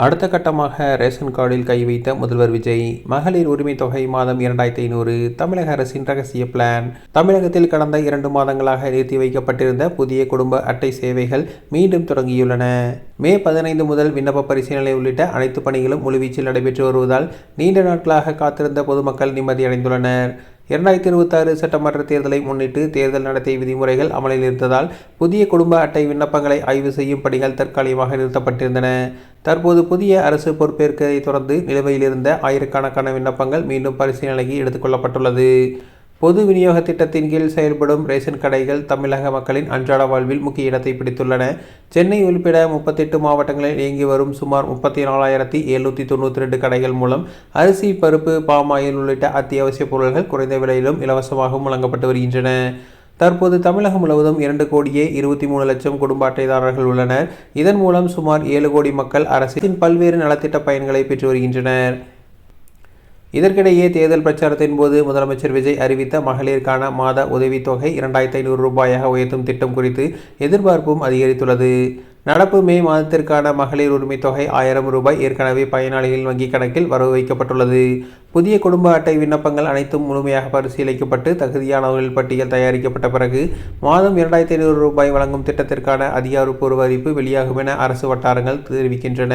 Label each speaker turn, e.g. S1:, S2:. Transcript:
S1: அடுத்த கட்டமாக ரேஷன் கார்டில் கை வைத்த முதல்வர் விஜய். மகளிர் உரிமை தொகை மாதம் 2500. தமிழக அரசின் ரகசிய பிளான். தமிழகத்தில் கடந்த 2 மாதங்களாக நிறுத்தி வைக்கப்பட்டிருந்த புதிய குடும்ப அட்டை சேவைகள் மீண்டும் தொடங்கியுள்ளன. மே 15 முதல் விண்ணப்ப பரிசீலனை உள்ளிட்ட அனைத்து பணிகளும் முழுவீச்சில் நடைபெற்று வருவதால் நீண்ட நாட்களாக காத்திருந்த பொதுமக்கள் நிம்மதியடைந்துள்ளனர். 2026 சட்டமன்ற தேர்தலை முன்னிட்டு தேர்தல் நடத்தை விதிமுறைகள் அமலில் இருந்ததால் புதிய குடும்ப அட்டை விண்ணப்பங்களை ஆய்வு செய்யும் பணிகள் தற்காலிகமாக நிறுத்தப்பட்டிருந்தன. தற்போது புதிய அரசு பொறுப்பேற்கதை தொடர்ந்து நிலுவையில் இருந்த ஆயிரக்கணக்கான விண்ணப்பங்கள் மீண்டும் பரிசீலனைக்கு எடுத்துக்கொள்ளப்பட்டுள்ளது. பொது விநியோக திட்டத்தின் கீழ் செயல்படும் ரேஷன் கடைகள் தமிழக மக்களின் அன்றாட வாழ்வில் முக்கிய இடத்தை பிடித்துள்ளன. சென்னை உள்பட 38 மாவட்டங்களில் இயங்கி வரும் சுமார் 34,792 கடைகள் மூலம் அரிசி, பருப்பு, பாமாயில் உள்ளிட்ட அத்தியாவசிய பொருட்கள் குறைந்த விலையிலும் இலவசமாகவும் வழங்கப்பட்டு வருகின்றன. தற்போது தமிழகம் முழுவதும் 2,23,00,000 குடும்ப அட்டைதாரர்கள் உள்ளனர். இதன் மூலம் சுமார் 7 கோடி மக்கள் அரசின் பல்வேறு நலத்திட்ட பயன்களை பெற்று வருகின்றனர். இதற்கிடையே தேர்தல் பிரச்சாரத்தின் போது முதலமைச்சர் விஜய் அறிவித்த மகளிருக்கான மாத உதவித்தொகை 2,500 ரூபாயாக உயர்த்தும் திட்டம் குறித்து எதிர்பார்ப்பும் அதிகரித்துள்ளது. நடப்பு மே மாதத்திற்கான மகளிர் உரிமை தொகை 1000 ரூபாய் ஏற்கனவே பயனாளிகளின் வங்கிக் கணக்கில் வரவு வைக்கப்பட்டுள்ளது. புதிய குடும்ப அட்டை விண்ணப்பங்கள் அனைத்தும் முழுமையாக பரிசீலிக்கப்பட்டு தகுதியானவர்கள் பட்டியல் தயாரிக்கப்பட்ட பிறகு மாதம் 2,500 ரூபாய் வழங்கும் திட்டத்திற்கான அதிகாரப்பூர்வ அறிவிப்பு வெளியாகும் என அரசு வட்டாரங்கள் தெரிவிக்கின்றன.